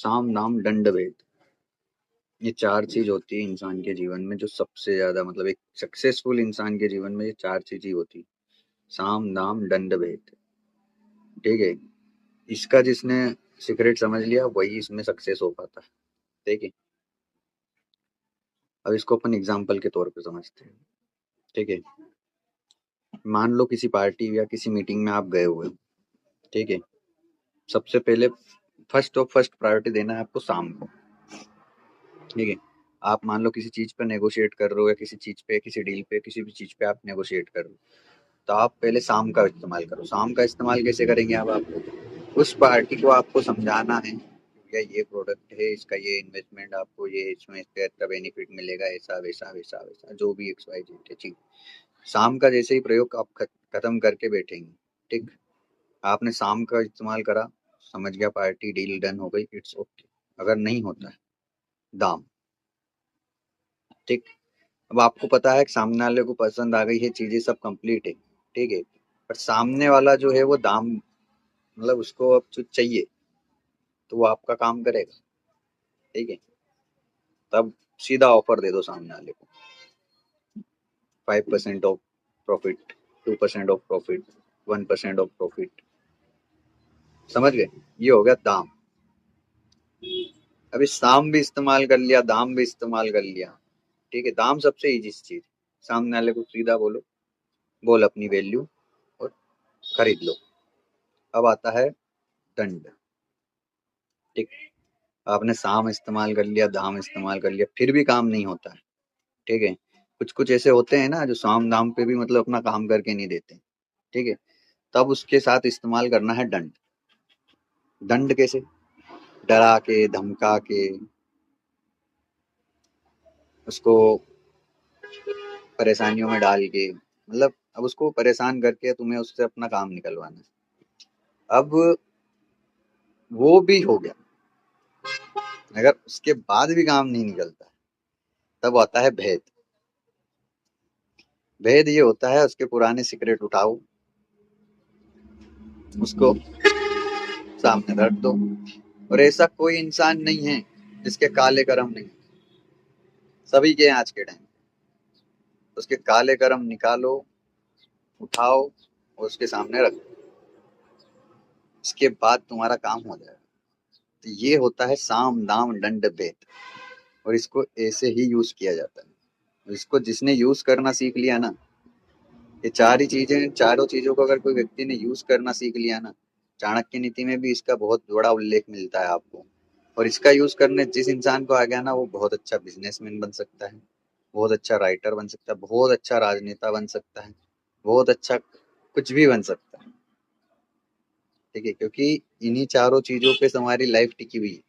साम दाम दंड भेद, ये चार चीज होती है इंसान के जीवन में, जो सबसे ज्यादा मतलब एक सक्सेसफुल इंसान के जीवन में ये चार चीज ही होती। साम दाम दंड भेद। ठीक है। इसका जिसने सीक्रेट समझ लिया वही इसमें सक्सेस हो पाता है। ठीक है। अब इसको अपन एग्जाम्पल के तौर पे समझते हैं। ठीक है। मान लो किसी पार्टी या किसी मीटिंग में आप गए हुए हो। ठीक है। सबसे पहले फर्स्ट प्रायोरिटी देना है आपको शाम को। ठीक है। आप मान लो किसी चीज पे नेगोशिएट कर रहे हो, या किसी चीज पे, किसी डील पे, किसी भी चीज पे आप नेगोशिएट कर रहे हो, तो आप पहले शाम का इस्तेमाल करो। शाम का इस्तेमाल कैसे करेंगे आप उस पार्टी को आपको समझाना है या ये प्रोडक्ट है, इसका ये इन्वेस्टमेंट आपको, ये इसमें इसका इतना बेनिफिट मिलेगा, ऐसा वैसा वैसा वैसा जो भी एक्स वाई जेड है। ठीक। शाम का जैसे ही प्रयोग आप खत्म करके बैठेंगे। ठीक। आपने शाम का इस्तेमाल करा, समझ गया, पार्टी डील डन हो गई, इट्स ओके। अगर नहीं होता है, दाम। ठीक। अब आपको पता है कि सामने वाले को पसंद आ गई है, चीजें सब कंप्लीट है। ठीक है। पर सामने वाला जो है वो दाम, मतलब उसको अब जो चाहिए, तो वो आपका काम करेगा। ठीक है। तब सीधा ऑफर दे दो सामने वाले को। 5% of profit, 2% of profit, 1% of profit. समझ गए? ये हो गया दाम। अभी साम भी इस्तेमाल कर लिया, दाम भी इस्तेमाल कर लिया। ठीक है। दाम सबसे इजी चीज। सामने वाले को सीधा बोलो, बोल अपनी वैल्यू और खरीद लो। अब आता है दंड। ठीक। आपने साम इस्तेमाल कर लिया, दाम इस्तेमाल कर लिया, फिर भी काम नहीं होता है। ठीक है। कुछ कुछ ऐसे होते हैं ना जो साम दाम पे भी मतलब अपना काम करके नहीं देते। ठीक है। तब उसके साथ इस्तेमाल करना है दंड। दंड कैसे? डरा के, धमका के, उसको परेशानियों में डाल के, मतलब अब उसको परेशान करके तुम्हें उससे अपना काम निकलवाना है। अब वो भी हो गया, अगर उसके बाद भी काम नहीं निकलता, तब आता है भेद। भेद ये होता है उसके पुराने सीक्रेट उठाओ, उसको सामने रख दो। और ऐसा कोई इंसान नहीं है जिसके काले कर्म नहीं, सभी के हैं आज के टाइम। उसके काले कर्म निकालो, उठाओ और उसके सामने रखो। इसके बाद तुम्हारा काम हो जाएगा। तो ये होता है साम दाम दंड भेद। और इसको ऐसे ही यूज किया जाता है। इसको जिसने यूज करना सीख लिया ना, ये चार ही चीजें, चारों चीजों को अगर कोई व्यक्ति ने यूज करना सीख लिया ना, चाणक्य नीति में भी इसका बहुत बड़ा उल्लेख मिलता है आपको। और इसका यूज करने जिस इंसान को आ गया ना, वो बहुत अच्छा बिजनेसमैन बन सकता है, बहुत अच्छा राइटर बन सकता है, बहुत अच्छा राजनेता बन सकता है, बहुत अच्छा कुछ भी बन सकता है। ठीक है। क्योंकि इन्हीं चारों चीजों पे हमारी लाइफ टिकी हुई है।